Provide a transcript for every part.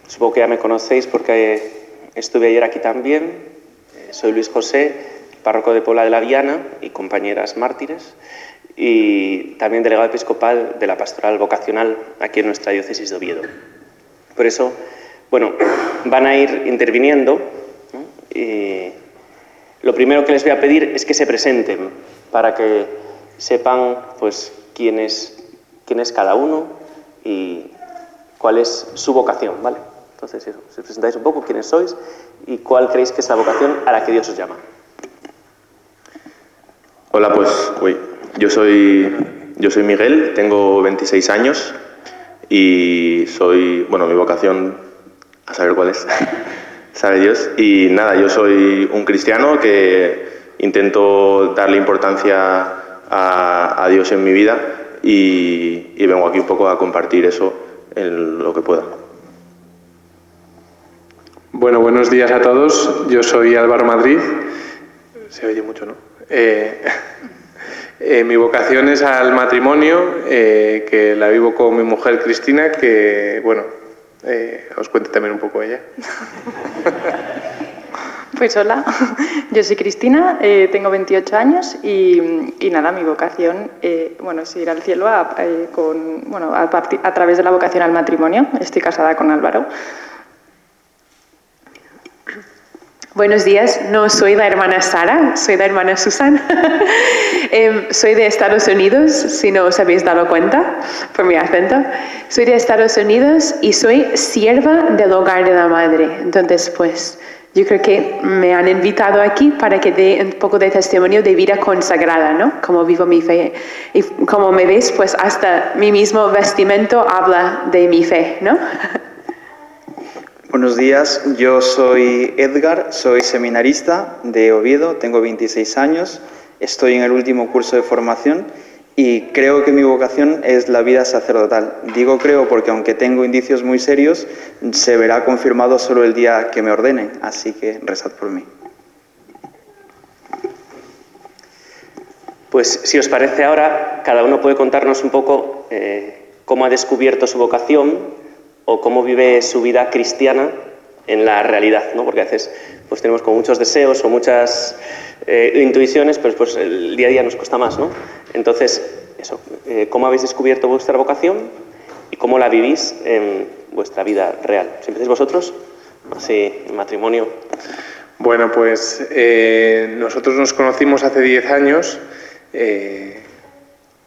Supongo que ya me conocéis porque estuve ayer aquí también. Soy Luis José, párroco de Puebla de la Viana y compañeras mártires, y también delegado episcopal de la pastoral vocacional aquí en nuestra diócesis de Oviedo. Por eso, bueno, van a ir interviniendo, ¿no? Y lo primero que les voy a pedir es que se presenten para que sepan pues quién es cada uno y cuál es su vocación, ¿vale? Entonces, eso, si os presentáis un poco quiénes sois y cuál creéis que es la vocación a la que Dios os llama. Hola, pues yo soy Miguel, tengo 26 años y mi vocación, a saber cuál es, sabe Dios. Y nada, yo soy un cristiano que intento darle importancia a Dios en mi vida y vengo aquí un poco a compartir eso en lo que pueda. Bueno, buenos días a todos. Yo soy Álvaro Madrid. Se oye mucho, ¿no? Mi vocación es al matrimonio, que la vivo con mi mujer Cristina, que, bueno, os cuente también un poco ella. Pues hola, yo soy Cristina, tengo 28 años y nada, mi vocación es ir al cielo a través de la vocación al matrimonio. Estoy casada con Álvaro. Buenos días, no soy la hermana Sara, soy la hermana Susan. Soy de Estados Unidos, si no os habéis dado cuenta por mi acento. Soy de Estados Unidos y soy sierva del hogar de la madre. Entonces, pues, yo creo que me han invitado aquí para que dé un poco de testimonio de vida consagrada, ¿no? Cómo vivo mi fe. Y como me veis, pues hasta mi mismo vestimento habla de mi fe, ¿no? Buenos días, yo soy Edgar, soy seminarista de Oviedo, tengo 26 años, estoy en el último curso de formación y creo que mi vocación es la vida sacerdotal. Digo creo porque aunque tengo indicios muy serios, se verá confirmado solo el día que me ordenen, así que rezad por mí. Pues si os parece ahora, cada uno puede contarnos un poco cómo ha descubierto su vocación o cómo vive su vida cristiana en la realidad, ¿no? Porque a veces pues tenemos como muchos deseos o muchas intuiciones, pero pues el día a día nos cuesta más, ¿no? Entonces, eso, ¿cómo habéis descubierto vuestra vocación y cómo la vivís en vuestra vida real? Si empezáis vosotros, así, en matrimonio. Bueno, pues nosotros nos conocimos hace 10 años.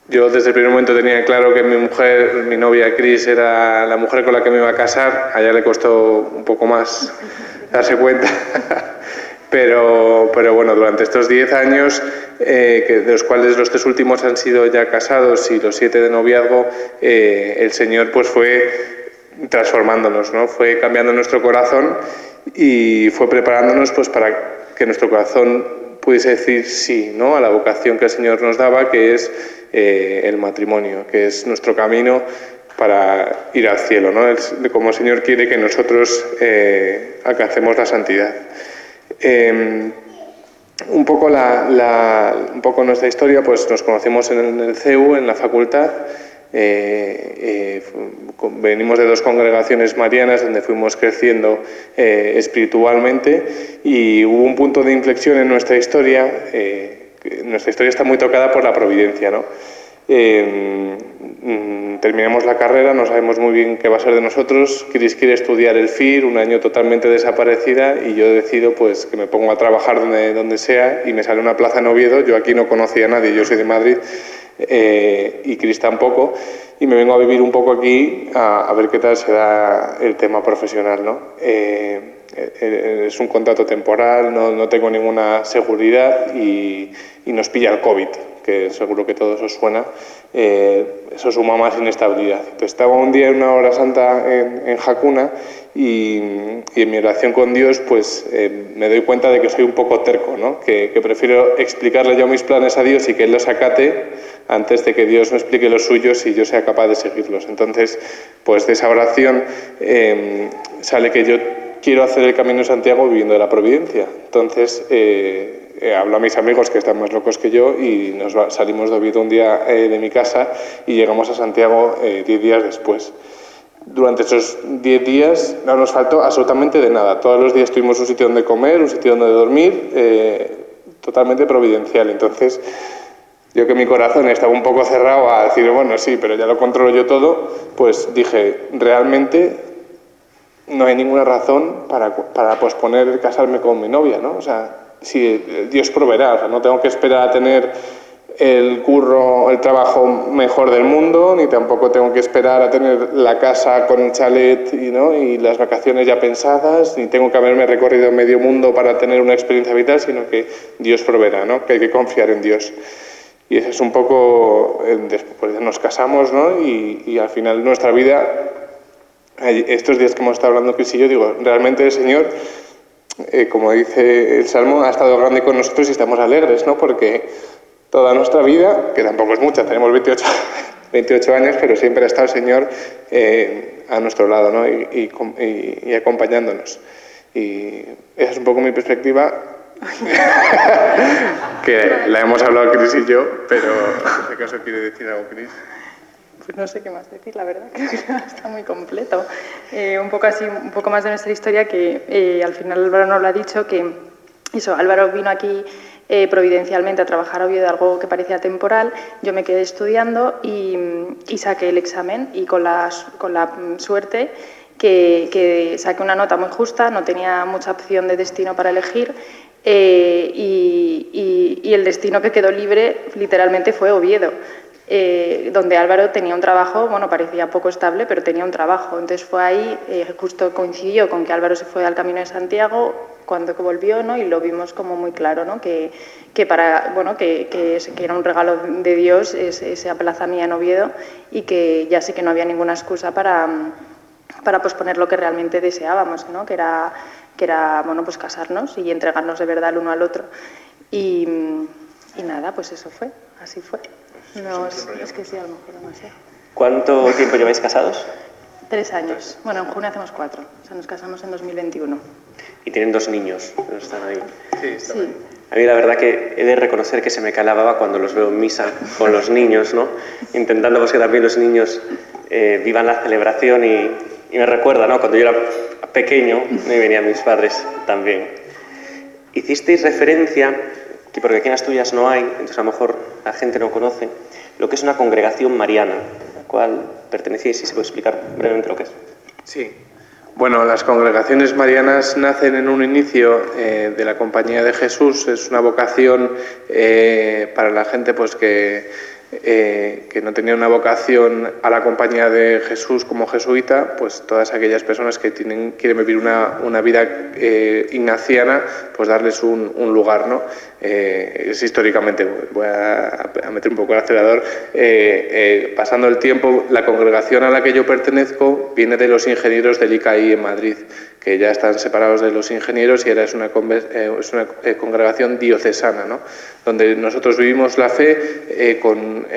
Yo desde el primer momento tenía claro que mi novia Cris, era la mujer con la que me iba a casar. A ella le costó un poco más darse cuenta. Pero bueno, durante estos 10 años, de los cuales los 3 últimos han sido ya casados y los 7 de noviazgo, el Señor pues fue transformándonos, ¿no? Fue cambiando nuestro corazón y fue preparándonos pues para que nuestro corazón pudiese decir sí, ¿no? A la vocación que el Señor nos daba, que es el matrimonio, que es nuestro camino para ir al cielo, ¿no? Es como el Señor quiere que nosotros alcancemos la santidad. Un poco nuestra historia, pues nos conocimos en el CEU, en la facultad. Venimos de 2 congregaciones marianas donde fuimos creciendo espiritualmente, y hubo un punto de inflexión en nuestra historia. Nuestra historia está muy tocada por la providencia, ¿no? Terminamos la carrera, no sabemos muy bien qué va a ser de nosotros. Cris quiere estudiar el FIR, un año totalmente desaparecida, y yo decido pues que me pongo a trabajar donde sea, y me sale una plaza en Oviedo. Yo aquí no conocía a nadie, yo soy de Madrid, y Cris tampoco, y me vengo a vivir un poco aquí a ver qué tal se da el tema profesional, ¿no? Es un contrato temporal, no tengo ninguna seguridad y nos pilla el COVID, que seguro que a todos os suena. Eso suma más inestabilidad. Entonces, estaba un día en una hora santa en Jacuna y en mi relación con Dios pues me doy cuenta de que soy un poco terco, ¿no? Que prefiero explicarle yo mis planes a Dios y que Él los acate antes de que Dios me explique los suyos y yo sea capaz de seguirlos. Entonces, pues de esa oración sale que yo quiero hacer el Camino de Santiago viviendo de la providencia. Entonces, hablo a mis amigos que están más locos que yo y salimos de Oviedo un día de mi casa y llegamos a Santiago 10 días después. Durante esos 10 días no nos faltó absolutamente de nada. Todos los días tuvimos un sitio donde comer, un sitio donde dormir, totalmente providencial. Entonces, yo que mi corazón estaba un poco cerrado a decir, bueno, sí, pero ya lo controlo yo todo, pues dije, realmente no hay ninguna razón para posponer el casarme con mi novia, ¿no? O sea, si Dios proveerá, o sea, no tengo que esperar a tener el curro, el trabajo mejor del mundo, ni tampoco tengo que esperar a tener la casa con el chalet y las vacaciones ya pensadas, ni tengo que haberme recorrido medio mundo para tener una experiencia vital, sino que Dios proveerá, ¿no? Que hay que confiar en Dios. Y eso es un poco, después nos casamos, ¿no? Y al final nuestra vida, estos días que hemos estado hablando Cris y yo, digo, realmente el Señor, como dice el Salmo, ha estado grande con nosotros y estamos alegres, ¿no? Porque toda nuestra vida, que tampoco es mucha, tenemos 28 años, pero siempre ha estado el Señor a nuestro lado, ¿no? y acompañándonos. Y esa es un poco mi perspectiva, que la hemos hablado Cris y yo, pero en este caso quiere decir algo Cris. Pues no sé qué más decir, la verdad, creo que está muy completo. Un poco más de nuestra historia, que al final Álvaro nos lo ha dicho, que eso, Álvaro vino aquí providencialmente a trabajar a Oviedo de algo que parecía temporal. Yo me quedé estudiando y saqué el examen, y con la suerte que saqué una nota muy justa, no tenía mucha opción de destino para elegir, y el destino que quedó libre literalmente fue Oviedo. Donde Álvaro tenía un trabajo, bueno, parecía poco estable, pero tenía un trabajo. Entonces fue ahí, justo coincidió con que Álvaro se fue al Camino de Santiago cuando volvió, ¿no? Y lo vimos como muy claro, ¿no? Que era un regalo de Dios ese aplazamiento en Oviedo, y que ya sí que no había ninguna excusa para posponer lo que realmente deseábamos, ¿no? Que era bueno, pues casarnos y entregarnos de verdad el uno al otro. Y nada, pues eso fue, así fue. No, es que sí, a lo mejor no sé. ¿Cuánto tiempo lleváis casados? 3 años. Bueno, en junio hacemos 4. O sea, nos casamos en 2021. Y tienen 2 niños, que están ahí. Sí, está bien. A mí la verdad que he de reconocer que se me calababa cuando los veo en misa con los niños, ¿no? Intentando pues, que también los niños vivan la celebración, y me recuerda, ¿no? Cuando yo era pequeño y venían mis padres también. Hicisteis referencia, que porque aquí en Asturias no hay, entonces a lo mejor la gente no conoce, lo que es una congregación mariana, a la cual pertenecéis, y se puede explicar brevemente lo que es. Sí. Bueno, las congregaciones marianas nacen en un inicio de la Compañía de Jesús. Es una vocación para la gente pues que no tenía una vocación a la Compañía de Jesús como jesuita, pues todas aquellas personas que quieren vivir una vida ignaciana, pues darles un lugar, ¿no? Es históricamente, voy a meter un poco el acelerador, pasando el tiempo, la congregación a la que yo pertenezco viene de los ingenieros del ICAI en Madrid, que ya están separados de los ingenieros, y ahora es una congregación diocesana, ¿no? Donde nosotros vivimos la fe con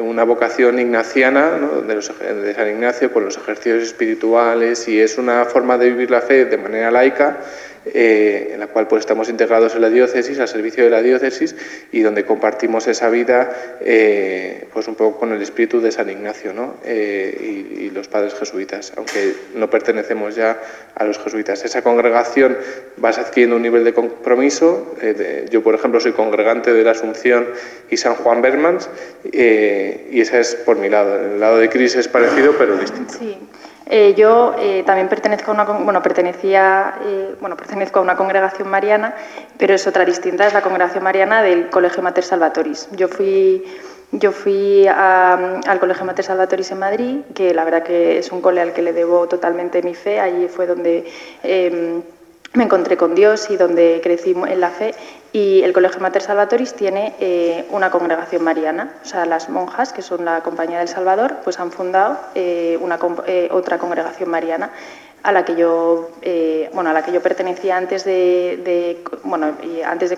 una vocación ignaciana, ¿no? de San Ignacio, con los ejercicios espirituales, y es una forma de vivir la fe de manera laica, en la cual pues estamos integrados en la diócesis, al servicio de la diócesis, y donde compartimos esa vida pues un poco con el espíritu de San Ignacio, ¿no? Y los padres jesuitas, aunque no pertenecemos ya a los jesuitas. Esa congregación vas adquiriendo un nivel de compromiso. Yo, por ejemplo, soy congregante de la Asunción y San Juan Bermans, y esa es por mi lado. El lado de Cris es parecido, pero distinto. Sí. Yo también pertenezco a una congregación mariana, pero es otra distinta, es la congregación mariana del Colegio Mater Salvatoris. Yo fui al Colegio Mater Salvatoris en Madrid, que la verdad que es un cole al que le debo totalmente mi fe. Allí fue donde me encontré con Dios y donde crecí en la fe. Y el Colegio Mater Salvatoris tiene una congregación mariana, o sea, las monjas, que son la Compañía del Salvador, pues han fundado otra congregación mariana a la que yo pertenecía antes de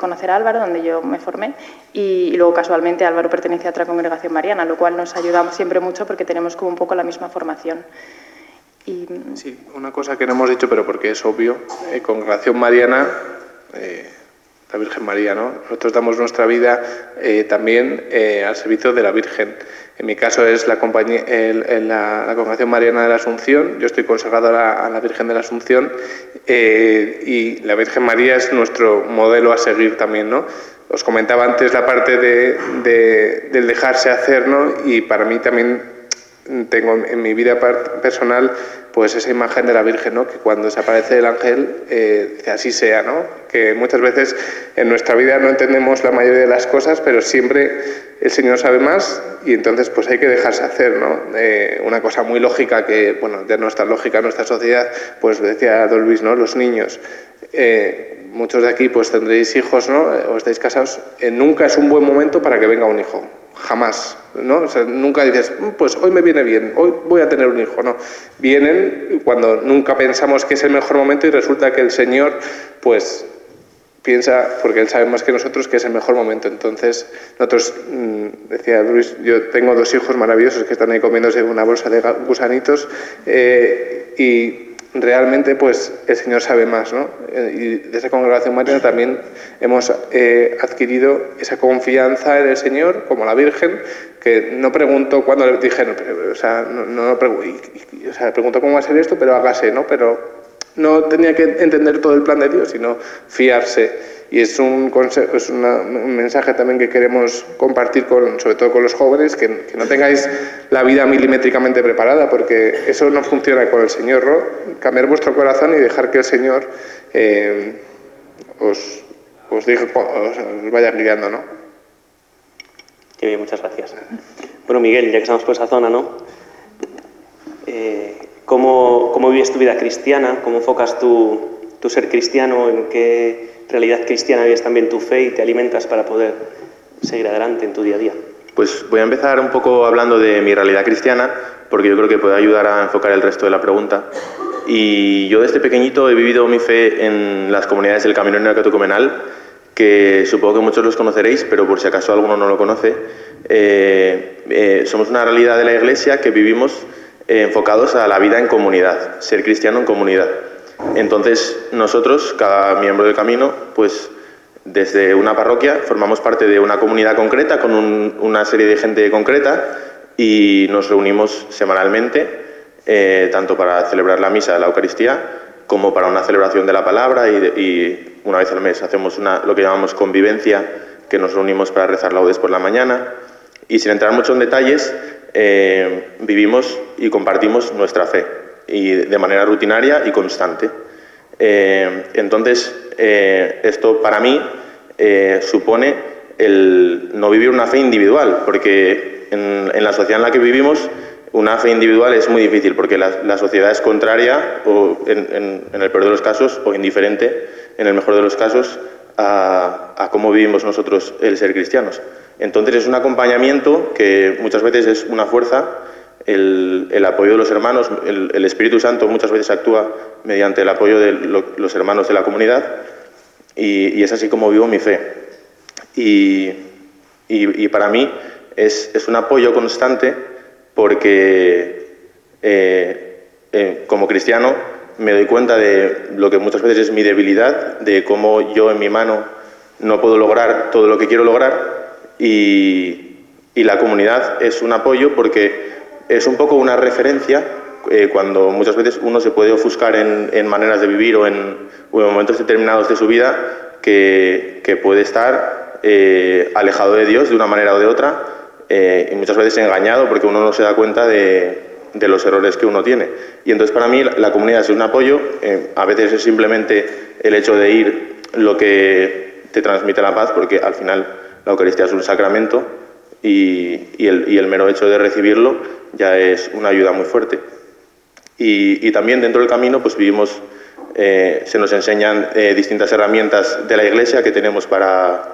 conocer a Álvaro, donde yo me formé, y luego casualmente Álvaro pertenece a otra congregación mariana, lo cual nos ayuda siempre mucho porque tenemos como un poco la misma formación. Sí, una cosa que no hemos dicho, pero porque es obvio, congregación mariana, la Virgen María, ¿no? Nosotros damos nuestra vida también al servicio de la Virgen. En mi caso es la Congregación Mariana de la Asunción. Yo estoy consagrado a la Virgen de la Asunción y la Virgen María es nuestro modelo a seguir también, ¿no? Os comentaba antes la parte del dejarse hacer, ¿no? Y para mí también tengo en mi vida personal pues esa imagen de la Virgen, ¿no? Que cuando desaparece el ángel, dice así sea, ¿no? Que muchas veces en nuestra vida no entendemos la mayoría de las cosas, pero siempre el Señor sabe más y entonces pues hay que dejarse hacer, ¿no? Una cosa muy lógica que, bueno, ya no es tan lógica en nuestra sociedad, pues decía Don Luis, ¿no? Los niños. Muchos de aquí pues tendréis hijos, ¿no? O estáis casados. Nunca es un buen momento para que venga un hijo. Jamás, ¿no? O sea, nunca dices, pues hoy me viene bien, hoy voy a tener un hijo, no. Vienen cuando nunca pensamos que es el mejor momento y resulta que el Señor, pues, piensa, porque Él sabe más que nosotros, que es el mejor momento. Entonces, nosotros, decía Luis, yo tengo 2 hijos maravillosos que están ahí comiéndose una bolsa de gusanitos y realmente pues el Señor sabe más, ¿no? Y de esa Congregación Mariana también hemos adquirido esa confianza en el Señor, como la Virgen, que no preguntó cuando le dijeron, o sea, o sea, preguntó cómo va a ser esto, pero hágase, ¿no? Pero no tenía que entender todo el plan de Dios, sino fiarse. Y es un mensaje también que queremos compartir sobre todo con los jóvenes, que no tengáis la vida milimétricamente preparada, porque eso no funciona con el Señor, ¿no? Cambiar vuestro corazón y dejar que el Señor os vaya guiando, ¿no? Qué bien, muchas gracias. Bueno, Miguel, ya que estamos por esa zona, ¿no? ¿Cómo vives tu vida cristiana? ¿Cómo enfocas tu ser cristiano? ¿En qué realidad cristiana vives también tu fe y te alimentas para poder seguir adelante en tu día a día? Pues voy a empezar un poco hablando de mi realidad cristiana, porque yo creo que puede ayudar a enfocar el resto de la pregunta. Y yo desde pequeñito he vivido mi fe en las comunidades del Camino Neocatecumenal, que supongo que muchos los conoceréis, pero por si acaso alguno no lo conoce, somos una realidad de la Iglesia que vivimos enfocados a la vida en comunidad, ser cristiano en comunidad. Entonces nosotros, cada miembro del Camino, pues desde una parroquia formamos parte de una comunidad concreta con una serie de gente concreta y nos reunimos semanalmente, tanto para celebrar la misa, la Eucaristía, como para una celebración de la palabra y una vez al mes hacemos lo que llamamos convivencia, que nos reunimos para rezar laudes por la mañana y sin entrar mucho en detalles, vivimos y compartimos nuestra fe y de manera rutinaria y constante. Entonces, esto para mí supone el no vivir una fe individual, porque en la sociedad en la que vivimos una fe individual es muy difícil, porque la sociedad es contraria, o en el peor de los casos, o indiferente, en el mejor de los casos, a cómo vivimos nosotros el ser cristianos. Entonces es un acompañamiento que muchas veces es una fuerza, el apoyo de los hermanos, el Espíritu Santo muchas veces actúa mediante el apoyo de los hermanos de la comunidad y es así como vivo mi fe. Y para mí es un apoyo constante porque como cristiano me doy cuenta de lo que muchas veces es mi debilidad, de cómo yo en mi mano no puedo lograr todo lo que quiero lograr y la comunidad es un apoyo porque es un poco una referencia cuando muchas veces uno se puede ofuscar en maneras de vivir o en momentos determinados de su vida que puede estar alejado de Dios de una manera o de otra y muchas veces engañado porque uno no se da cuenta de los errores que uno tiene. Y entonces para mí la comunidad es un apoyo, a veces es simplemente el hecho de ir lo que te transmite la paz, porque al final la Eucaristía es un sacramento y el mero hecho de recibirlo ya es una ayuda muy fuerte. Y también dentro del camino pues vivimos, se nos enseñan distintas herramientas de la Iglesia que tenemos para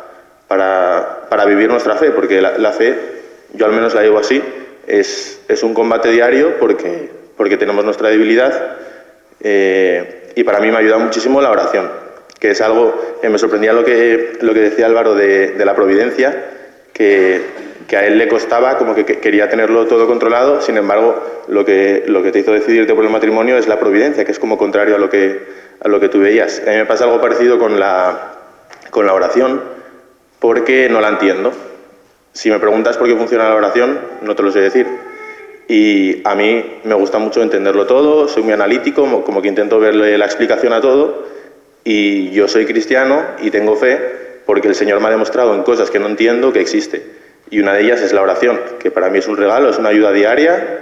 vivir nuestra fe, porque la fe, yo al menos la llevo así, es un combate diario porque tenemos nuestra debilidad y para mí me ayuda muchísimo la oración, que es algo que me sorprendía lo que decía Álvaro de la providencia, que a él le costaba, como que quería tenerlo todo controlado, sin embargo lo que te hizo decidirte por el matrimonio es la providencia, que es como contrario a lo que tú veías. A mí me pasa algo parecido con la oración, porque no la entiendo. Si me preguntas por qué funciona la oración, no te lo sé decir. Y a mí me gusta mucho entenderlo todo, soy muy analítico, como que intento verle la explicación a todo. Y yo soy cristiano y tengo fe porque el Señor me ha demostrado en cosas que no entiendo que existe. Y una de ellas es la oración, que para mí es un regalo, es una ayuda diaria.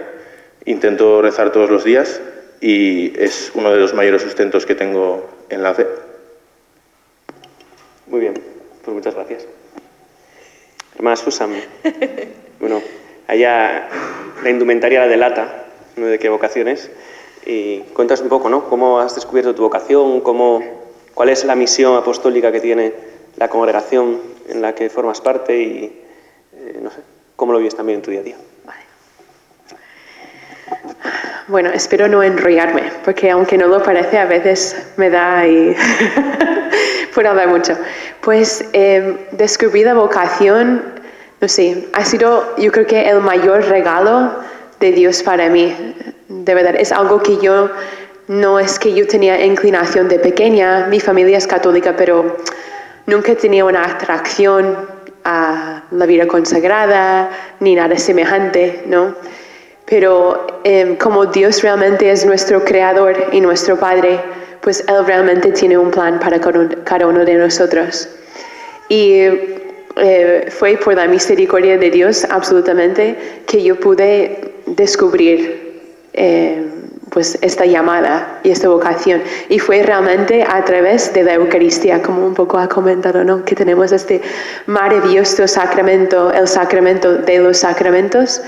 Intento rezar todos los días y es uno de los mayores sustentos que tengo en la fe. Muy bien, pues muchas gracias. Hermana Susan, bueno, allá la indumentaria la delata, ¿no?, de qué vocación es. Y cuéntanos un poco, ¿no?, cómo has descubierto tu vocación, cuál es la misión apostólica que tiene la congregación en la que formas parte y, no sé, cómo lo vives también en tu día a día. Vale. Bueno, espero no enrollarme, porque aunque no lo parece, a veces me da y puedo hablar mucho. Pues descubrí la vocación, no sé, ha sido, yo creo que el mayor regalo de Dios para mí. De verdad, es algo que no es que yo tenía inclinación de pequeña, mi familia es católica, pero nunca tenía una atracción a la vida consagrada, ni nada semejante, ¿no? Pero como Dios realmente es nuestro creador y nuestro Padre, pues Él realmente tiene un plan para cada uno de nosotros. Y fue por la misericordia de Dios, absolutamente, que yo pude descubrir pues esta llamada y esta vocación. Y fue realmente a través de la Eucaristía, como un poco ha comentado, ¿no?, que tenemos este maravilloso sacramento, el sacramento de los sacramentos,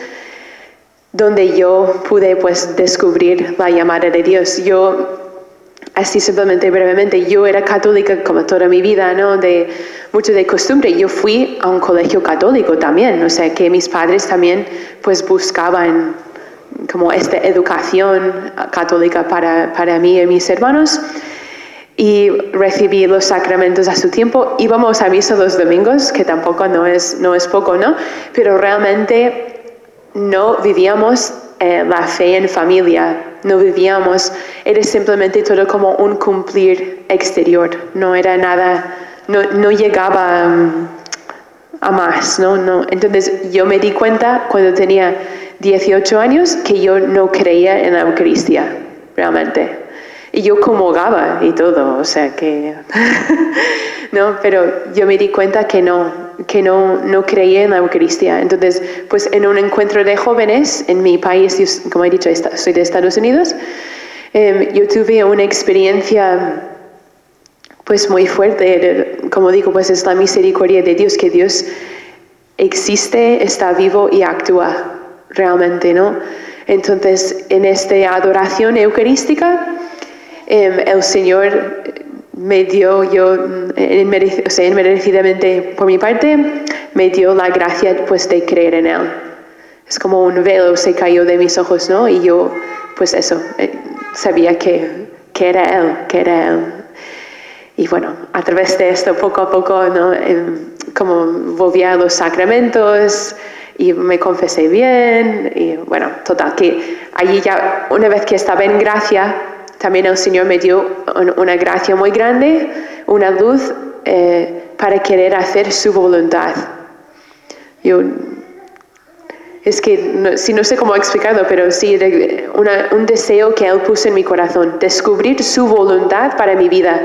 donde yo pude pues descubrir la llamada de Dios. Yo, así simplemente brevemente, yo era católica como toda mi vida, ¿no?, mucho de costumbre. Yo fui a un colegio católico también, o sea que mis padres también pues buscaban como esta educación católica para mí y mis hermanos, y recibí los sacramentos a su tiempo. Íbamos a misa los domingos, que tampoco no es poco, ¿no?, pero realmente no vivíamos la fe en familia, no vivíamos, era simplemente todo como un cumplir exterior, no era nada, no llegaba a más, ¿no? Entonces yo me di cuenta cuando tenía 18 años que yo no creía en la Eucaristía, realmente. Y yo comulgaba y todo, o sea que... no, pero yo me di cuenta que no creía en la Eucaristía. Entonces, pues en un encuentro de jóvenes en mi país, yo, como he dicho, soy de Estados Unidos, yo tuve una experiencia pues muy fuerte, como digo, pues es la misericordia de Dios, que Dios existe, está vivo y actúa realmente, ¿no? Entonces, en esta adoración eucarística, el Señor me dio, inmerecidamente por mi parte, me dio la gracia pues de creer en Él. Es como un velo se cayó de mis ojos, ¿no? Y yo, pues eso, sabía que era Él. Y bueno, a través de esto, poco a poco, ¿no?, como volví a los sacramentos y me confesé bien. Y bueno, total, que allí ya, una vez que estaba en gracia, también el Señor me dio una gracia muy grande, una luz para querer hacer su voluntad. Es que no sé cómo explicarlo, pero sí, un deseo que Él puso en mi corazón, descubrir su voluntad para mi vida.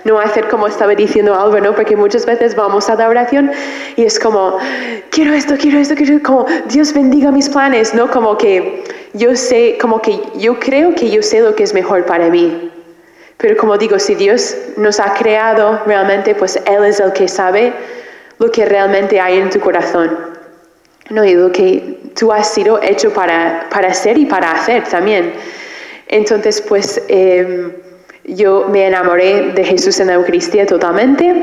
No hacer como estaba diciendo Álvaro, ¿no? Porque muchas veces vamos a la oración y es como, quiero esto, como Dios bendiga mis planes, ¿no? Como que yo creo que yo sé lo que es mejor para mí. Pero como digo, si Dios nos ha creado realmente, pues Él es el que sabe lo que realmente hay en tu corazón, ¿no? Y lo que tú has sido hecho para ser y para hacer también. Entonces, pues yo me enamoré de Jesús en la Eucaristía totalmente,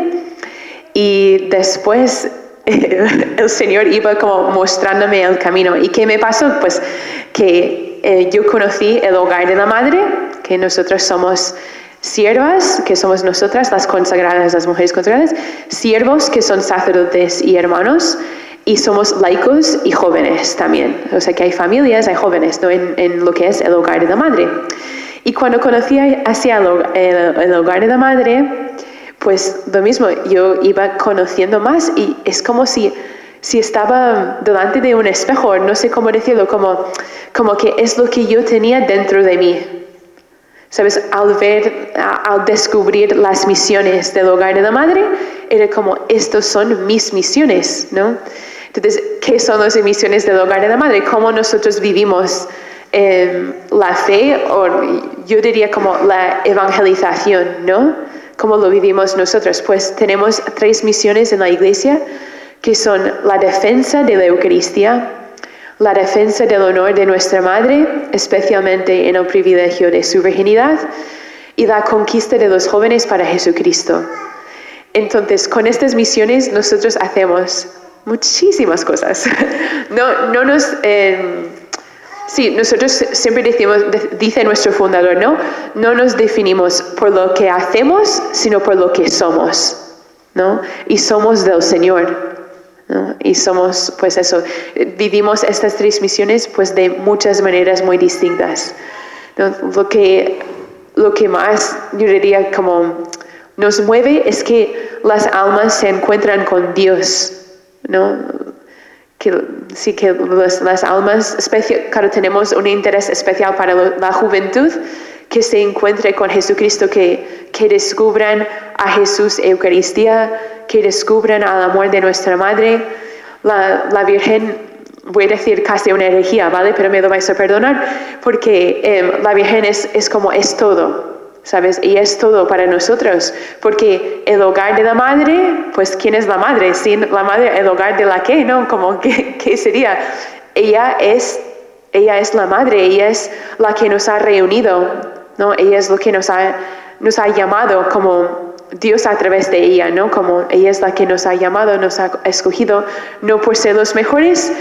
y después el Señor iba como mostrándome el camino. ¿Y qué me pasó? Pues que yo conocí el hogar de la Madre, que nosotros somos siervas, que somos nosotras las consagradas, las mujeres consagradas, siervos que son sacerdotes y hermanos, y somos laicos y jóvenes también. O sea que hay familias, hay jóvenes, ¿no?, en lo que es el hogar de la Madre. Y cuando conocí hacia el hogar de la Madre, pues lo mismo, yo iba conociendo más, y es como si si estaba delante de un espejo, no sé cómo decirlo, como que es lo que yo tenía dentro de mí. ¿Sabes? Al descubrir las misiones del hogar de la madre, era como, estos son mis misiones, ¿no? Entonces, ¿qué son las misiones del hogar de la madre? ¿Cómo nosotros vivimos la fe, o yo diría como la evangelización, ¿no? ¿Cómo lo vivimos nosotros? Pues tenemos 3 misiones en la iglesia, que son la defensa de la Eucaristía, la defensa del honor de nuestra madre, especialmente en el privilegio de su virginidad, y la conquista de los jóvenes para Jesucristo. Entonces, con estas misiones nosotros hacemos muchísimas cosas. Sí, nosotros siempre decimos, dice nuestro fundador, no nos definimos por lo que hacemos, sino por lo que somos, ¿no? Y somos del Señor, ¿no? Y somos, pues eso, vivimos estas 3 misiones pues de muchas maneras muy distintas, ¿no? Lo que más, yo diría, como nos mueve es que las almas se encuentran con Dios, ¿no? Que las almas, claro, tenemos un interés especial para la juventud, que se encuentre con Jesucristo, que descubran a Jesús Eucaristía, que descubran al amor de nuestra Madre. La Virgen, voy a decir casi una herejía, ¿vale? Pero me lo vais a perdonar, porque la Virgen es como es todo, ¿sabes? Y es todo para nosotros, porque el hogar de la Madre, pues ¿quién es la Madre? Sin la Madre, ¿el hogar de la qué? ¿No? Como, ¿qué sería? Ella es la Madre, ella es la que nos ha reunido, ¿no? Ella es lo que nos ha llamado, como Dios a través de ella, ¿no? Como ella es la que nos ha llamado, nos ha escogido, no por ser los mejores,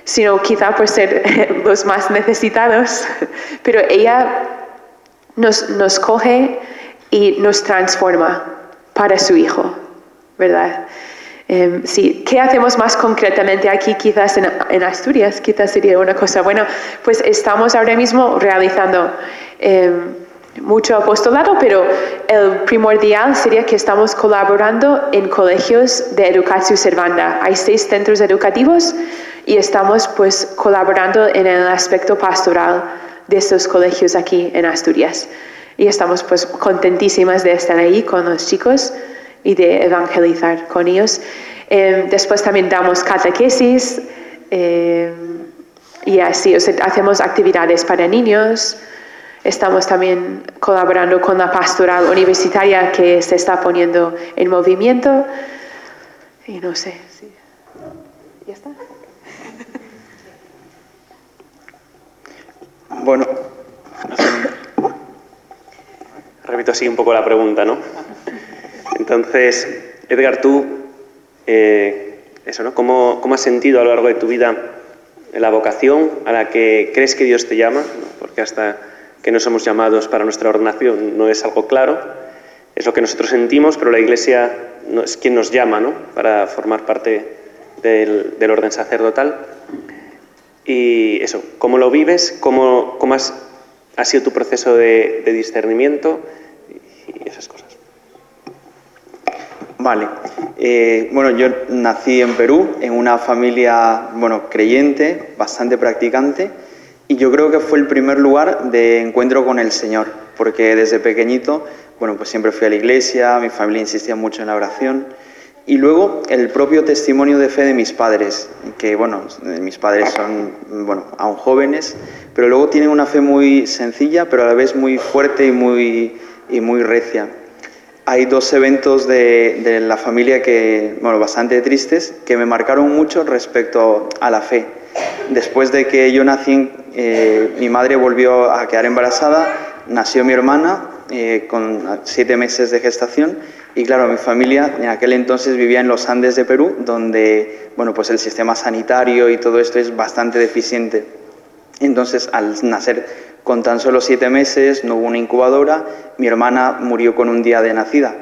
sino quizá por ser los más necesitados, pero ella nos coge y nos transforma para su Hijo, ¿verdad? Sí, ¿qué hacemos más concretamente aquí? Quizás en Asturias, quizás sería una cosa buena. Pues estamos ahora mismo realizando mucho apostolado, pero el primordial sería que estamos colaborando en colegios de educación servanda. Hay 6 centros educativos y estamos pues colaborando en el aspecto pastoral de estos colegios aquí en Asturias. Y estamos pues contentísimas de estar ahí con los chicos y de evangelizar con ellos. Después también damos catequesis y así, o sea, hacemos actividades para niños. Estamos también colaborando con la pastoral universitaria que se está poniendo en movimiento. Y no sé, sí. ¿Ya está? Bueno. Repito así un poco la pregunta, ¿no? Entonces, Edgar, tú, ¿no? ¿Cómo has sentido a lo largo de tu vida la vocación a la que crees que Dios te llama? ¿No? Porque hasta que no somos llamados para nuestra ordenación no es algo claro, es lo que nosotros sentimos, pero la Iglesia es quien nos llama, ¿no? Para formar parte del orden sacerdotal. Y eso, ¿cómo lo vives? ¿Cómo ha sido tu proceso de discernimiento? Y esas cosas. Vale. Bueno, yo nací en Perú, en una familia, creyente, bastante practicante, y yo creo que fue el primer lugar de encuentro con el Señor, porque desde pequeñito, pues siempre fui a la iglesia, mi familia insistía mucho en la oración, y luego el propio testimonio de fe de mis padres, que mis padres son, aún jóvenes, pero luego tienen una fe muy sencilla, pero a la vez muy fuerte y muy recia. Hay 2 eventos de la familia bastante tristes, que me marcaron mucho respecto a la fe. Después de que yo nací, mi madre volvió a quedar embarazada, nació mi hermana con 7 meses de gestación, y claro, mi familia en aquel entonces vivía en los Andes de Perú, donde el sistema sanitario y todo esto es bastante deficiente. Entonces, al nacer con tan solo 7 meses, no hubo una incubadora, mi hermana murió con un día de nacida.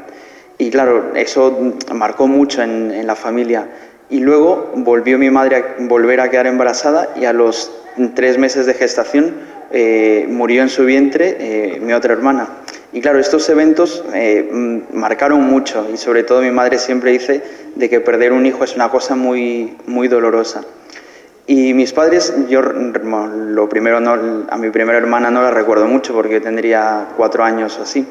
Y claro, eso marcó mucho en la familia. Y luego volvió mi madre a quedar embarazada, y a los 3 meses de gestación murió en su vientre mi otra hermana. Y claro, estos eventos marcaron mucho y sobre todo mi madre siempre dice de que perder un hijo es una cosa muy, muy dolorosa. Y mis padres, yo lo primero a mi primera hermana no la recuerdo mucho porque yo tendría 4 años o así.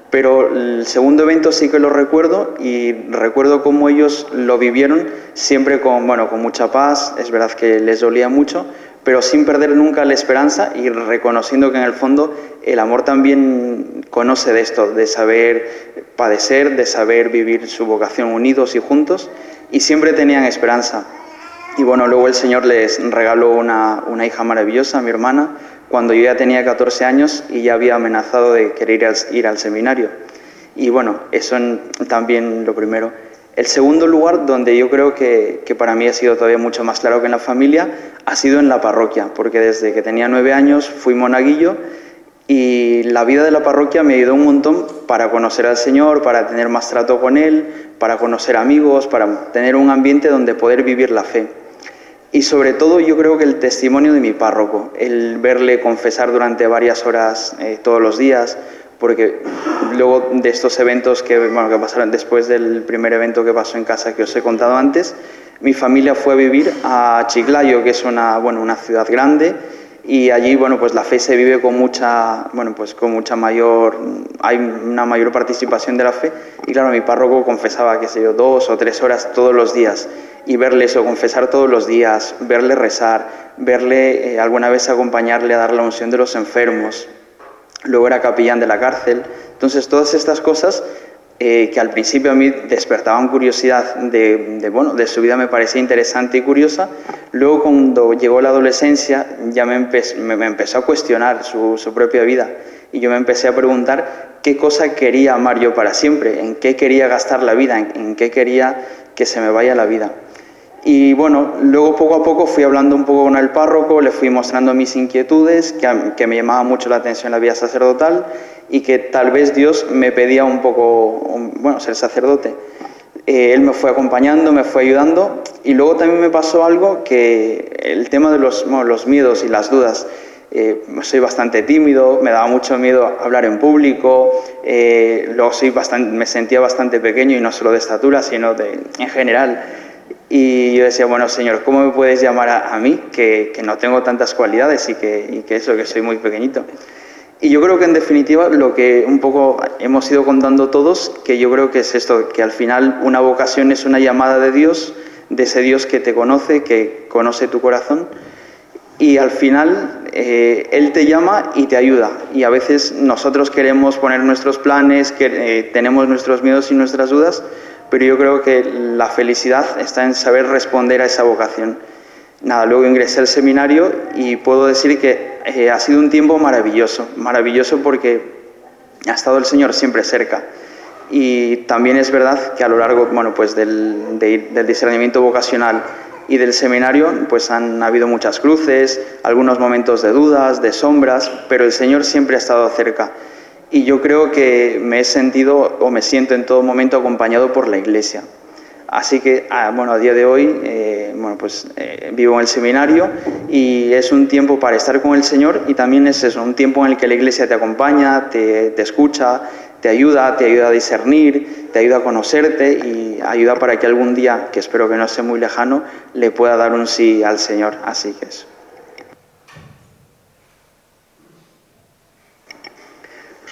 Pero el segundo evento sí que lo recuerdo y recuerdo cómo ellos lo vivieron siempre con mucha paz. Es verdad que les dolía mucho, pero sin perder nunca la esperanza y reconociendo que en el fondo el amor también conoce de esto, de saber padecer, de saber vivir su vocación unidos y juntos, y siempre tenían esperanza. Y bueno, luego el Señor les regaló una hija maravillosa, mi hermana, cuando yo ya tenía 14 años y ya había amenazado de querer ir al seminario. Y bueno, eso también lo primero. El segundo lugar donde yo creo que para mí ha sido todavía mucho más claro que en la familia ha sido en la parroquia, porque desde que tenía 9 años fui monaguillo y la vida de la parroquia me ayudó un montón para conocer al Señor, para tener más trato con Él, para conocer amigos, para tener un ambiente donde poder vivir la fe. Y sobre todo yo creo que el testimonio de mi párroco, el verle confesar durante varias horas todos los días, porque luego de estos eventos que pasaron después del primer evento que pasó en casa que os he contado antes, mi familia fue a vivir a Chiclayo, que es una ciudad grande, y allí pues la fe se vive con mucha hay una mayor participación de la fe, y claro, mi párroco confesaba, 2 o 3 horas todos los días, y verle eso, confesar todos los días, verle rezar, verle alguna vez acompañarle a dar la unción de los enfermos. Luego era capellán de la cárcel. Entonces todas estas cosas que al principio a mí despertaban curiosidad de su vida, me parecía interesante y curiosa. Luego cuando llegó la adolescencia ya me empezó a cuestionar su propia vida y yo me empecé a preguntar qué cosa quería amar yo para siempre, en qué quería gastar la vida, en qué quería que se me vaya la vida. Y bueno, luego poco a poco fui hablando un poco con el párroco, le fui mostrando mis inquietudes, que me llamaba mucho la atención la vida sacerdotal y que tal vez Dios me pedía un poco, ser sacerdote. Él me fue acompañando, me fue ayudando y luego también me pasó algo que el tema de los miedos y las dudas. Soy bastante tímido, me daba mucho miedo hablar en público, luego me sentía bastante pequeño y no solo de estatura, sino en general. Y yo decía, bueno, Señor, ¿cómo me puedes llamar a mí, que no tengo tantas cualidades y que soy muy pequeñito? Y yo creo que en definitiva lo que un poco hemos ido contando todos, que yo creo que es esto, que al final una vocación es una llamada de Dios, de ese Dios que te conoce, que conoce tu corazón, y al final Él te llama y te ayuda. Y a veces nosotros queremos poner nuestros planes, tenemos nuestros miedos y nuestras dudas, pero yo creo que la felicidad está en saber responder a esa vocación. Luego ingresé al seminario y puedo decir que ha sido un tiempo maravilloso porque ha estado el Señor siempre cerca. Y también es verdad que a lo largo del discernimiento vocacional y del seminario pues han habido muchas cruces, algunos momentos de dudas, de sombras, pero el Señor siempre ha estado cerca. Y yo creo que me he sentido o me siento en todo momento acompañado por la Iglesia. Así que, a día de hoy, vivo en el seminario y es un tiempo para estar con el Señor y también es eso, un tiempo en el que la Iglesia te acompaña, te escucha, te ayuda a discernir, te ayuda a conocerte y ayuda para que algún día, que espero que no sea muy lejano, le pueda dar un sí al Señor. Así que eso.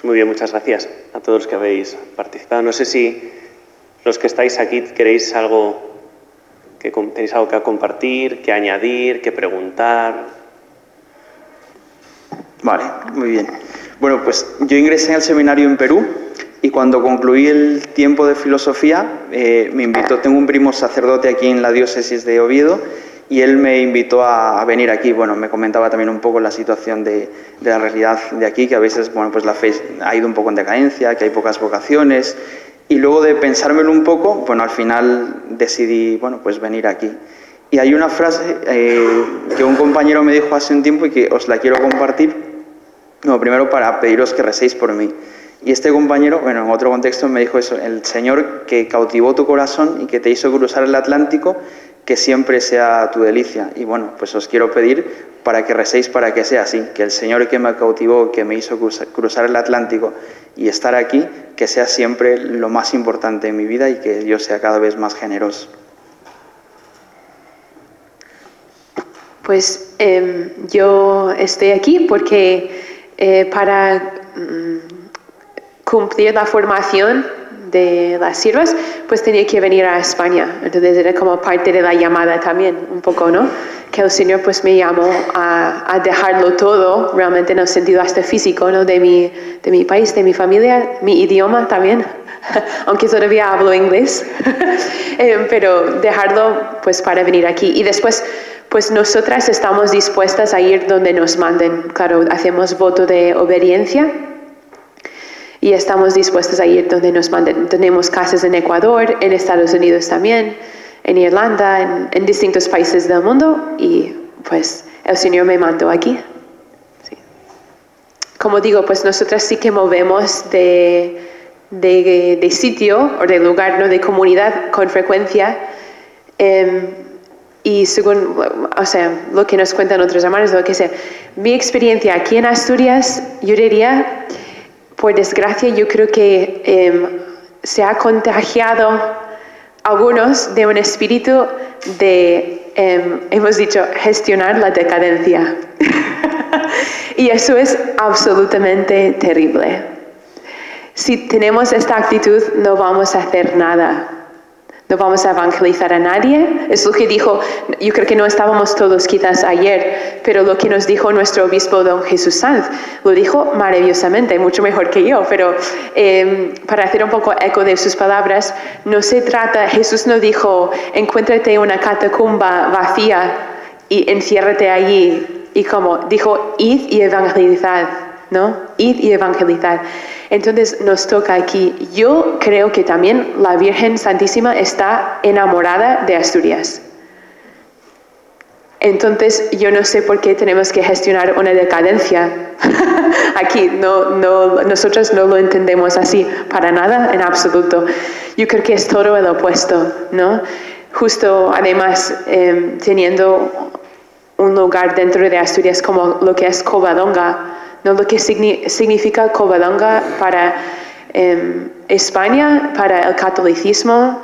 Muy bien, muchas gracias a todos los que habéis participado. No sé si los que estáis aquí tenéis algo que compartir, que añadir, que preguntar. Vale, muy bien. Bueno, pues yo ingresé al seminario en Perú y cuando concluí el tiempo de filosofía me invitó, tengo un primo sacerdote aquí en la diócesis de Oviedo y él me invitó a venir aquí. Me comentaba también un poco la situación de la realidad de aquí, que a veces la fe ha ido un poco en decadencia, que hay pocas vocaciones. Y luego de pensármelo un poco, al final decidí venir aquí. Y hay una frase que un compañero me dijo hace un tiempo y que os la quiero compartir. Primero para pediros que recéis por mí. Y este compañero, en otro contexto me dijo eso, el Señor que cautivó tu corazón y que te hizo cruzar el Atlántico, que siempre sea tu delicia. Y bueno, pues os quiero pedir para que recéis para que sea así, que el Señor que me cautivó, que me hizo cruzar el Atlántico y estar aquí, que sea siempre lo más importante en mi vida y que yo sea cada vez más generoso. Pues yo estoy aquí porque para cumplir la formación de las siervas, pues tenía que venir a España. Entonces era como parte de la llamada también, un poco, ¿no? Que el Señor pues me llamó a dejarlo todo, realmente en el sentido hasta físico, ¿no? De mi país, de mi familia, mi idioma también, aunque todavía hablo inglés, pero dejarlo pues para venir aquí. Y después, pues nosotras estamos dispuestas a ir donde nos manden. Claro, hacemos voto de obediencia y estamos dispuestos a ir donde nos manden. Tenemos casas en Ecuador, en Estados Unidos también, en Irlanda, en distintos países del mundo, y pues el Señor me mandó aquí. Sí. Como digo, pues nosotras sí que movemos de sitio o de lugar, ¿no? De comunidad con frecuencia. Y según, o sea, lo que nos cuentan otros hermanos, lo que sea, mi experiencia aquí en Asturias, yo diría, por desgracia, yo creo que se ha contagiado algunos de un espíritu de, hemos dicho, gestionar la decadencia. Y eso es absolutamente terrible. Si tenemos esta actitud, no vamos a hacer nada. No vamos a evangelizar a nadie. Es lo que dijo, yo creo que no estábamos todos quizás ayer, pero lo que nos dijo nuestro obispo don Jesús Sanz, lo dijo maravillosamente, mucho mejor que yo, pero para hacer un poco eco de sus palabras, no se trata, Jesús no dijo, encuéntrate una catacumba vacía y enciérrate allí, y como dijo, id y evangelizad, ¿no? Id y evangelizad. Entonces nos toca aquí. Yo creo que también la Virgen Santísima está enamorada de Asturias. Entonces yo no sé por qué tenemos que gestionar una decadencia aquí. Nosotros no lo entendemos así, para nada, en absoluto. Yo creo que es todo el opuesto, ¿no? Justo además teniendo un lugar dentro de Asturias como lo que es Covadonga, ¿no? Lo que significa Covadonga para España, para el catolicismo,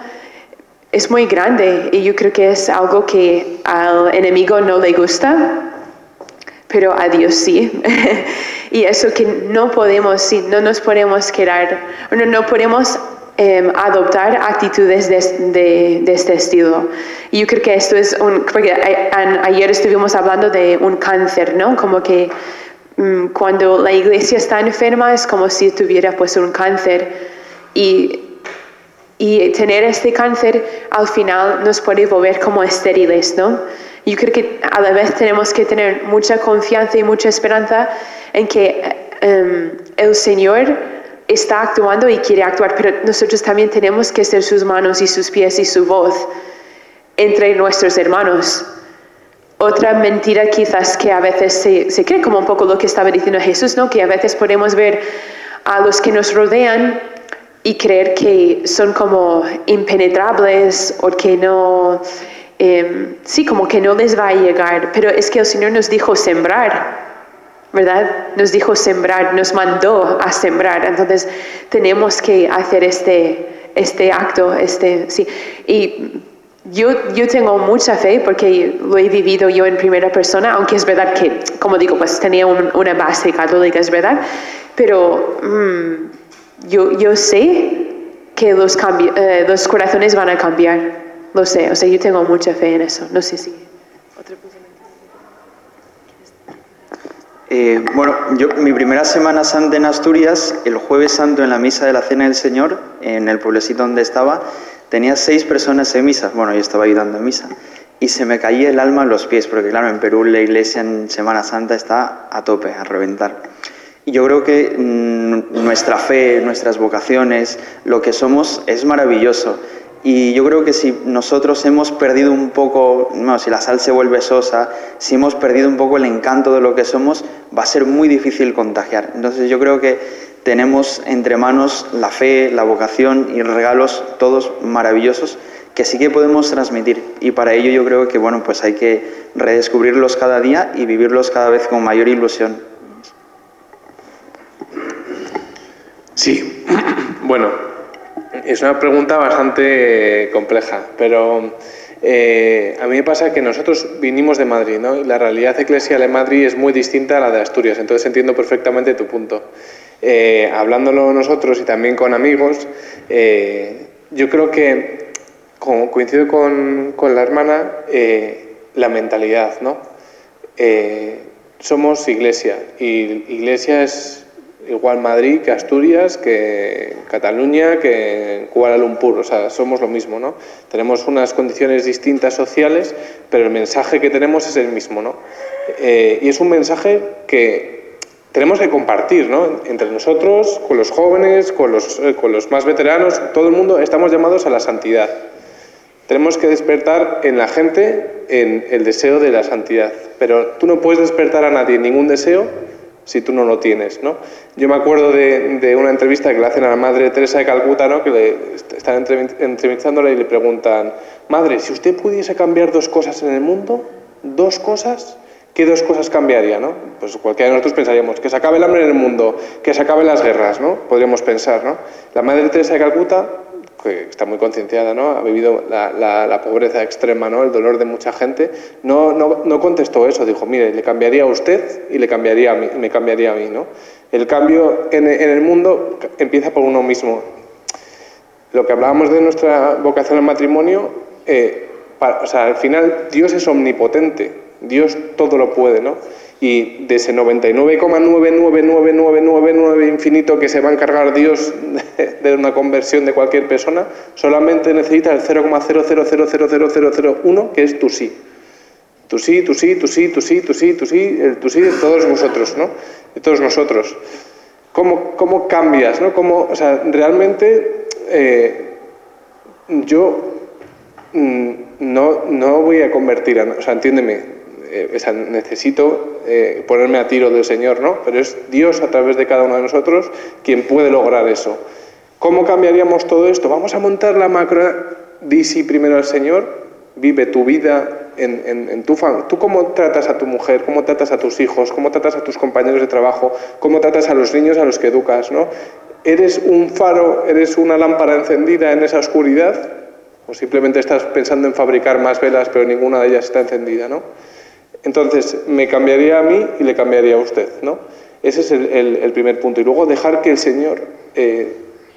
es muy grande, y yo creo que es algo que al enemigo no le gusta, pero a Dios sí. Y eso que no podemos, no nos podemos quedar, no podemos adoptar actitudes de este estilo. Y yo creo que esto es porque ayer estuvimos hablando de un cáncer, ¿no? Como que cuando la iglesia está enferma es como si tuviera pues un cáncer, y tener este cáncer al final nos puede volver como estériles, ¿no? Yo creo que a la vez tenemos que tener mucha confianza y mucha esperanza en que el Señor está actuando y quiere actuar, pero nosotros también tenemos que ser sus manos y sus pies y su voz entre nuestros hermanos. Otra mentira quizás que a veces se cree, como un poco lo que estaba diciendo Jesús, ¿no? Que a veces podemos ver a los que nos rodean y creer que son como impenetrables, o que no, como que no les va a llegar. Pero es que el Señor nos dijo sembrar, ¿verdad? Nos dijo sembrar, nos mandó a sembrar. Entonces tenemos que hacer este acto, sí. Y yo tengo mucha fe porque lo he vivido yo en primera persona, aunque es verdad que, como digo, pues tenía una base católica, es verdad, pero yo sé que los corazones van a cambiar, lo sé, o sea, yo tengo mucha fe en eso. No sé si otra cosa. Bueno, mi primera Semana Santa en Asturias, el Jueves Santo en la misa de la Cena del Señor, en el pueblecito donde estaba, tenía 6 personas en misa. Bueno, yo estaba ayudando en misa. Y se me caía el alma en los pies, porque claro, en Perú la iglesia en Semana Santa está a tope, a reventar. Y yo creo que nuestra fe, nuestras vocaciones, lo que somos, es maravilloso. Y yo creo que si nosotros hemos perdido un poco, si la sal se vuelve sosa, si hemos perdido un poco el encanto de lo que somos, va a ser muy difícil contagiar. Entonces yo creo que tenemos entre manos la fe, la vocación y regalos todos maravillosos que sí que podemos transmitir. Y para ello yo creo que bueno, pues hay que redescubrirlos cada día y vivirlos cada vez con mayor ilusión. Sí, bueno, es una pregunta bastante compleja, pero a mí me pasa que nosotros vinimos de Madrid, ¿no? Y la realidad eclesial de Madrid es muy distinta a la de Asturias, entonces entiendo perfectamente tu punto. Hablándolo nosotros y también con amigos, yo creo que coincido con la hermana, la mentalidad, ¿no? Somos iglesia, y iglesia es igual Madrid que Asturias, que Cataluña, que Kuala Lumpur, o sea, somos lo mismo, ¿no? Tenemos unas condiciones distintas sociales, pero el mensaje que tenemos es el mismo, ¿no? Y es un mensaje que tenemos que compartir, ¿no? Entre nosotros, con los jóvenes, con los más veteranos, todo el mundo estamos llamados a la santidad. Tenemos que despertar en la gente en el deseo de la santidad, pero tú no puedes despertar a nadie ningún deseo si tú no lo tienes, ¿no? Yo me acuerdo de una entrevista que le hacen a la Madre Teresa de Calcuta, ¿no? Que le están entrevistándola y le preguntan: Madre, si usted pudiese cambiar 2 cosas en el mundo, 2 cosas, ¿qué 2 cosas cambiaría, no? Pues cualquiera de nosotros pensaríamos que se acabe el hambre en el mundo, que se acaben las guerras, ¿no? Podríamos pensar, ¿no? La Madre Teresa de Calcuta, que está muy concienciada, ¿no? Ha vivido la pobreza extrema, ¿no? El dolor de mucha gente. No contestó eso, dijo: mire, le cambiaría a usted y le cambiaría a mí, y me cambiaría a mí, ¿no? El cambio en el mundo empieza por uno mismo. Lo que hablábamos de nuestra vocación al matrimonio, o sea, al final Dios es omnipotente, Dios todo lo puede, ¿no? Y de ese 99,99999 infinito que se va a encargar Dios de una conversión de cualquier persona, solamente necesita el 0,0000001, que es tu sí. Tu sí, tu sí, tu sí, tu sí, tu sí, tu sí, el tu sí de todos vosotros, ¿no? De todos nosotros. ¿Cómo cambias, ¿no? O sea, realmente yo no voy a convertir o sea, entiéndeme. Necesito ponerme a tiro del Señor, ¿no? Pero es Dios a través de cada uno de nosotros quien puede lograr eso. ¿Cómo cambiaríamos todo esto? Vamos a montar la macro. Di sí primero al Señor, vive tu vida en tu familia. ¿Tú cómo tratas a tu mujer? ¿Cómo tratas a tus hijos? ¿Cómo tratas a tus compañeros de trabajo? ¿Cómo tratas a los niños a los que educas, ¿no? ¿Eres un faro, eres una lámpara encendida en esa oscuridad? ¿O simplemente estás pensando en fabricar más velas, pero ninguna de ellas está encendida, ¿no? Entonces, me cambiaría a mí y le cambiaría a usted, ¿no? Ese es el primer punto. Y luego dejar que el Señor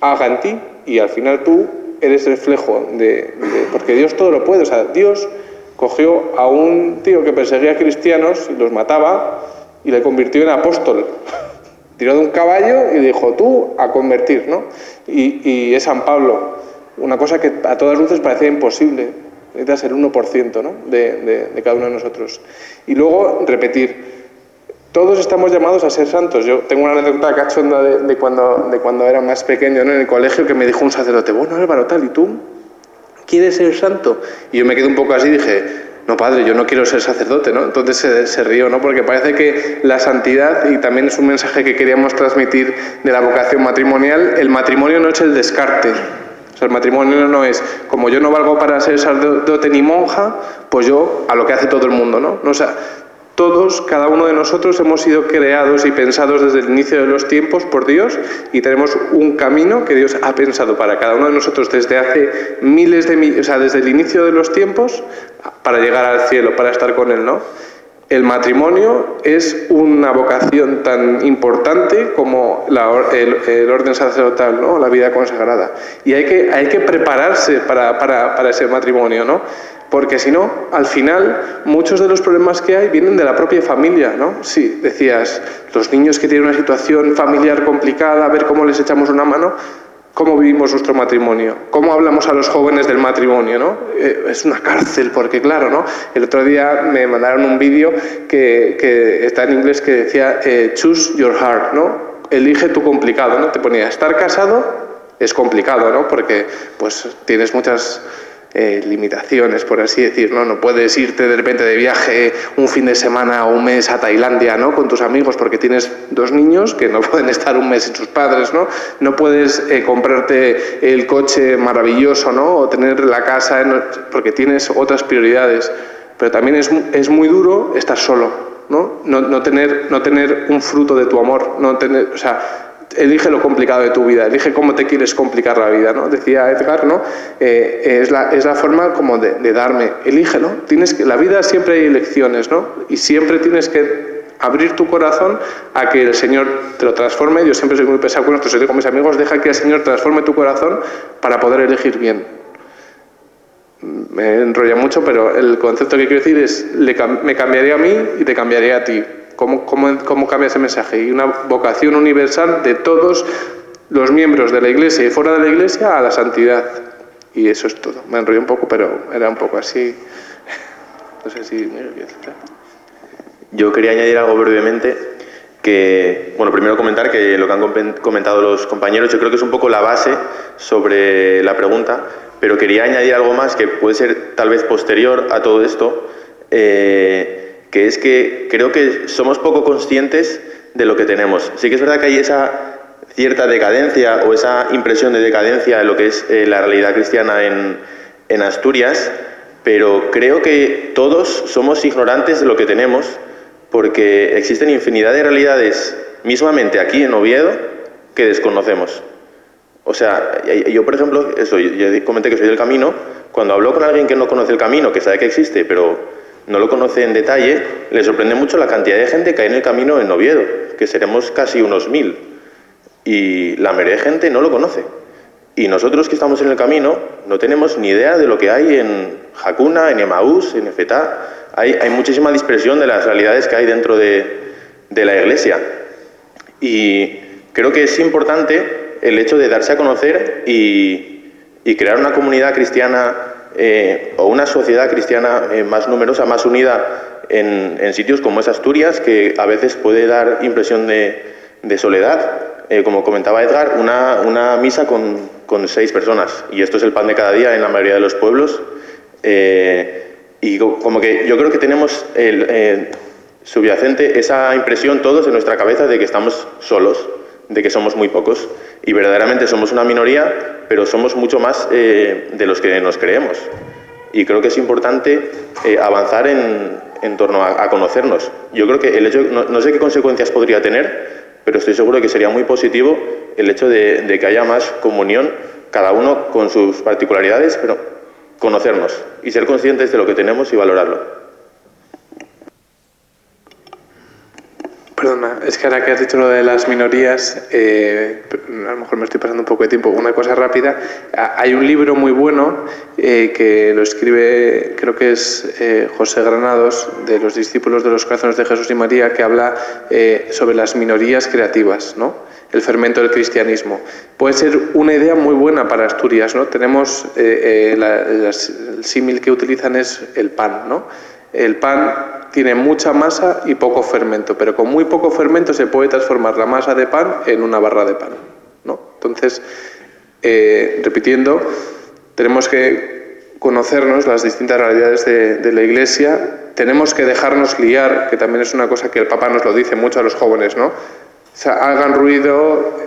haga en ti, y al final tú eres reflejo porque Dios todo lo puede. O sea, Dios cogió a un tío que perseguía a cristianos y los mataba y le convirtió en apóstol. Tiró de un caballo y dijo: tú a convertir, ¿no? Y es San Pablo. Una cosa que a todas luces parecía imposible. Necesitas el 1%, ¿no? de cada uno de nosotros. Y luego, repetir. Todos estamos llamados a ser santos. Yo tengo una anécdota cachonda de cuando era más pequeño, ¿no? En el colegio, que me dijo un sacerdote: bueno, Álvaro, tal, ¿y tú quieres ser santo? Y yo me quedé un poco así y dije: no, padre, yo no quiero ser sacerdote, ¿no? Entonces se rió, ¿no? Porque parece que la santidad, y también es un mensaje que queríamos transmitir de la vocación matrimonial, el matrimonio no es el descarte. O sea, el matrimonio no es, como yo no valgo para ser sacerdote ni monja, pues yo a lo que hace todo el mundo, ¿no? O sea, todos, cada uno de nosotros hemos sido creados y pensados desde el inicio de los tiempos por Dios, y tenemos un camino que Dios ha pensado para cada uno de nosotros desde hace o sea, desde el inicio de los tiempos, para llegar al cielo, para estar con Él, ¿no? El matrimonio es una vocación tan importante como el orden sacerdotal, ¿no? La vida consagrada. Y hay que prepararse para ese matrimonio, ¿no? Porque si no, al final, muchos de los problemas que hay vienen de la propia familia, ¿no? Sí, decías, los niños que tienen una situación familiar complicada, a ver cómo les echamos una mano. ¿Cómo vivimos nuestro matrimonio? ¿Cómo hablamos a los jóvenes del matrimonio, no? Es una cárcel, porque claro, ¿no? El otro día me mandaron un vídeo que está en inglés que decía choose your heart, ¿no? Elige tu complicado, ¿no? Te ponía, estar casado es complicado, ¿no? Porque pues tienes muchas limitaciones, por así decir, ¿no? No puedes irte de repente de viaje un fin de semana o un mes a Tailandia, ¿no? Con tus amigos porque tienes 2 niños que no pueden estar un mes sin sus padres, ¿no? No puedes comprarte el coche maravilloso, ¿no? O tener la casa, porque tienes otras prioridades. Pero también es muy duro estar solo, ¿no? No tener un fruto de tu amor, o sea, elige lo complicado de tu vida, elige cómo te quieres complicar la vida, ¿no? Decía Edgar, ¿no? Es la forma como de darme, elígelo. La vida siempre hay elecciones, ¿no? Y siempre tienes que abrir tu corazón a que el Señor te lo transforme. Yo siempre soy muy pesado con esto, soy con mis amigos, deja que el Señor transforme tu corazón para poder elegir bien. Me enrolla mucho, pero el concepto que quiero decir es, me cambiaría a mí y te cambiaría a ti. ¿Cómo cambia ese mensaje? Y una vocación universal de todos los miembros de la Iglesia y fuera de la Iglesia a la santidad. Y eso es todo. Me enrollé un poco, pero era un poco así. No sé si... Yo quería añadir algo brevemente, que, bueno, primero comentar que lo que han comentado los compañeros, yo creo que es un poco la base sobre la pregunta, pero quería añadir algo más que puede ser tal vez posterior a todo esto, que es que creo que somos poco conscientes de lo que tenemos. Sí que es verdad que hay esa cierta decadencia o esa impresión de decadencia en lo que es la realidad cristiana en Asturias, pero creo que todos somos ignorantes de lo que tenemos, porque existen infinidad de realidades, mismamente aquí en Oviedo, que desconocemos. O sea, yo por ejemplo, yo comenté que soy del Camino, cuando hablo con alguien que no conoce el Camino, que sabe que existe, pero no lo conoce en detalle, le sorprende mucho la cantidad de gente que hay en el Camino en Oviedo, que seremos casi unos 1000, y la mayoría de gente no lo conoce. Y nosotros que estamos en el Camino no tenemos ni idea de lo que hay en Jacuna, en Emaús, en Efetá. Hay muchísima dispersión de las realidades que hay dentro de la Iglesia. Y creo que es importante el hecho de darse a conocer y crear una comunidad cristiana o una sociedad cristiana más numerosa, más unida en sitios como es Asturias, que a veces puede dar impresión de soledad. Como comentaba Edgar, una misa con 6 personas, y esto es el pan de cada día en la mayoría de los pueblos. Y como que yo creo que tenemos subyacente esa impresión todos en nuestra cabeza de que estamos solos, de que somos muy pocos, y verdaderamente somos una minoría, pero somos mucho más de los que nos creemos. Y creo que es importante avanzar en torno a conocernos. Yo creo que el hecho, no sé qué consecuencias podría tener, pero estoy seguro de que sería muy positivo el hecho de que haya más comunión, cada uno con sus particularidades, pero conocernos y ser conscientes de lo que tenemos y valorarlo. Perdona, es que ahora que has dicho lo de las minorías, a lo mejor me estoy pasando un poco de tiempo. Una cosa rápida, hay un libro muy bueno que lo escribe, creo que es José Granados, de los discípulos de los corazones de Jesús y María, que habla sobre las minorías creativas, ¿no? El fermento del cristianismo. Puede ser una idea muy buena para Asturias, ¿no? Tenemos, el símil que utilizan es el pan, ¿no? El pan tiene mucha masa y poco fermento, pero con muy poco fermento se puede transformar la masa de pan en una barra de pan, ¿no? Entonces, repitiendo, tenemos que conocernos las distintas realidades de la Iglesia, tenemos que dejarnos liar, que también es una cosa que el Papa nos lo dice mucho a los jóvenes, ¿no? Hagan ruido,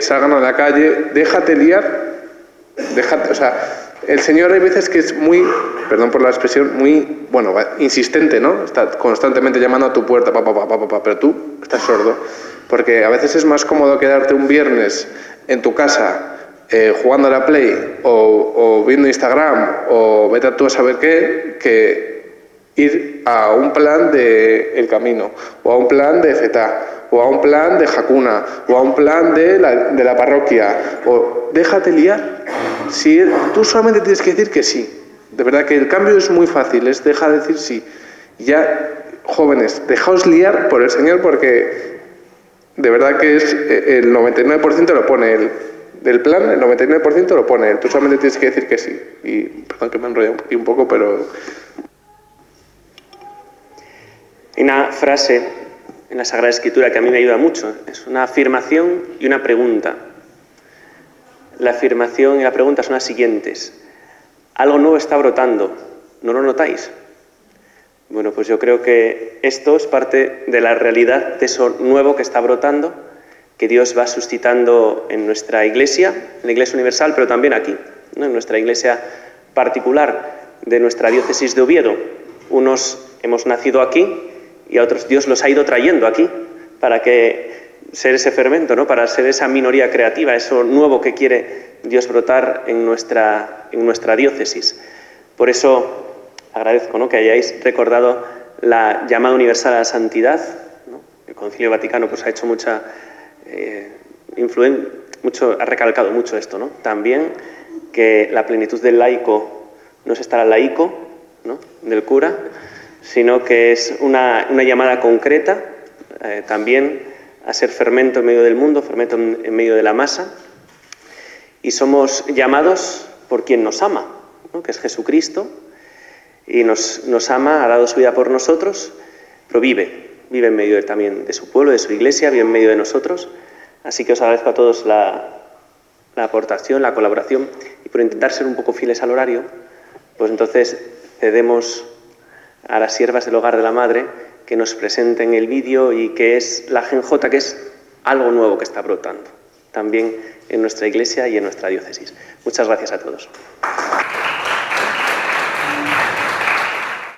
salgan a la calle, déjate liar, o sea, el Señor hay veces que es muy, perdón por la expresión, muy, bueno, insistente, ¿no? Está constantemente llamando a tu puerta, pero tú estás sordo. Porque a veces es más cómodo quedarte un viernes en tu casa jugando a la Play o viendo Instagram o vete tú a saber qué, que ir a un plan de El Camino o a un plan de Fetá o a un plan de Jacuna o a un plan de la parroquia. O déjate liar. Si tú solamente tienes que decir que sí. De verdad que el cambio es muy fácil, es dejar de decir sí. Ya, jóvenes, dejaos liar por el Señor, porque de verdad que es el 99% lo pone Él. Del plan, el 99% lo pone Él. Tú solamente tienes que decir que sí. Y perdón que me he enrollado un poco, pero... Hay una frase en la Sagrada Escritura que a mí me ayuda mucho. Es una afirmación y una pregunta. La afirmación y la pregunta son las siguientes. Algo nuevo está brotando, ¿no lo notáis? Bueno, pues yo creo que esto es parte de la realidad de eso nuevo que está brotando, que Dios va suscitando en nuestra Iglesia, en la Iglesia Universal, pero también aquí, ¿no? En nuestra Iglesia particular de nuestra diócesis de Oviedo. Unos hemos nacido aquí y a otros Dios los ha ido trayendo aquí para que ser ese fermento, ¿no? Para ser esa minoría creativa, eso nuevo que quiere Dios brotar en nuestra diócesis. Por eso agradezco, ¿no?, que hayáis recordado la llamada universal a la santidad, ¿no? El Concilio Vaticano pues, ha hecho ha recalcado mucho esto, ¿no? También que la plenitud del laico no es estar al laico, ¿no?, del cura, sino que es una llamada concreta también a ser fermento en medio del mundo, fermento en medio de la masa, y somos llamados por quien nos ama, ¿no?, que es Jesucristo, y nos ama, ha dado su vida por nosotros, pero vive en medio también de su pueblo, de su iglesia, vive en medio de nosotros. Así que os agradezco a todos la aportación, la colaboración, y por intentar ser un poco fieles al horario, pues entonces cedemos a las siervas del Hogar de la Madre que nos presenten el vídeo y que es la GenJ, que es algo nuevo que está brotando también en nuestra iglesia y en nuestra diócesis. Muchas gracias a todos.